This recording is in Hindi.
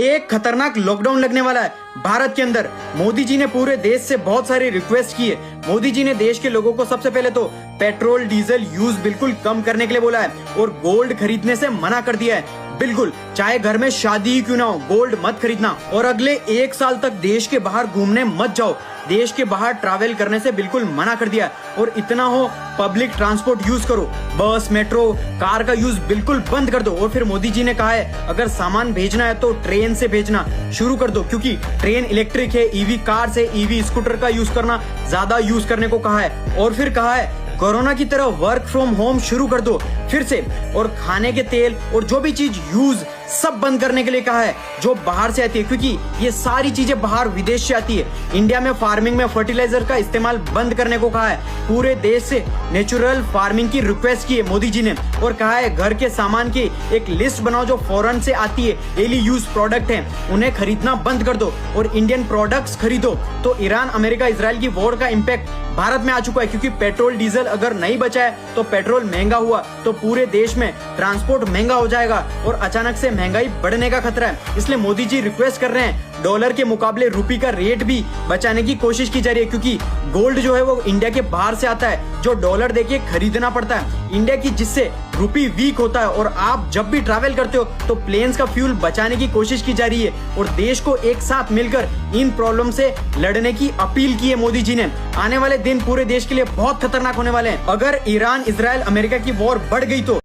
एक खतरनाक लॉकडाउन लगने वाला है भारत के अंदर। मोदी जी ने पूरे देश से बहुत सारी रिक्वेस्ट की है। मोदी जी ने देश के लोगों को सबसे पहले तो पेट्रोल डीजल यूज बिल्कुल कम करने के लिए बोला है और गोल्ड खरीदने से मना कर दिया है। बिल्कुल, चाहे घर में शादी ही क्यों ना हो, गोल्ड मत खरीदना और अगले 1 साल तक देश के बाहर घूमने मत जाओ। देश के बाहर ट्रैवल करने से बिल्कुल मना कर दिया है और इतना हो पब्लिक ट्रांसपोर्ट यूज करो, बस मेट्रो कार का यूज बिल्कुल बंद कर दो। और फिर मोदी जी ने कहा है अगर सामान भेजना है तो ट्रेन से भेजना शुरू कर दो, क्योंकि ट्रेन इलेक्ट्रिक है। ईवी कार से ईवी स्कूटर का यूज करना ज्यादा यूज करने को कहा है। और फिर कहा है कोरोना की तरह वर्क फ्रॉम होम शुरू कर दो फिर से, और खाने के तेल और जो भी चीज यूज सब बंद करने के लिए कहा है जो बाहर से आती है, क्योंकि ये सारी चीजें बाहर विदेश से आती है। इंडिया में फार्मिंग में फर्टिलाइजर का इस्तेमाल बंद करने को कहा है। पूरे देश से नेचुरल फार्मिंग की रिक्वेस्ट की है मोदी जी ने और कहा है घर के सामान की एक लिस्ट बनाओ जो फॉरेन से आती है, डेली यूज प्रोडक्ट है, उन्हें खरीदना बंद कर दो और इंडियन प्रोडक्ट्स खरीदो। तो ईरान अमेरिका इजराइल की वॉर का इम्पैक्ट भारत में आ चुका है, क्योंकि पेट्रोल डीजल अगर नहीं बचा है तो पेट्रोल महंगा हुआ तो पूरे देश में ट्रांसपोर्ट महंगा हो जाएगा और अचानक से महंगाई बढ़ने का खतरा है। इसलिए मोदी जी रिक्वेस्ट कर रहे हैं डॉलर के मुकाबले रुपये का रेट भी बचाने की कोशिश की जा रही है, क्योंकि गोल्ड जो है वो इंडिया के बाहर से आता है जो डॉलर देके खरीदना पड़ता है इंडिया की, जिससे रुपी वीक होता है। और आप जब भी ट्रैवल करते हो तो प्लेन्स का फ्यूल बचाने की कोशिश की जा रही है और देश को एक साथ मिलकर इन प्रॉब्लम से लड़ने की अपील की है मोदी जी ने। आने वाले दिन पूरे देश के लिए बहुत खतरनाक होने वाले हैं। अगर ईरान इजराइल अमेरिका की वॉर बढ़ गई तो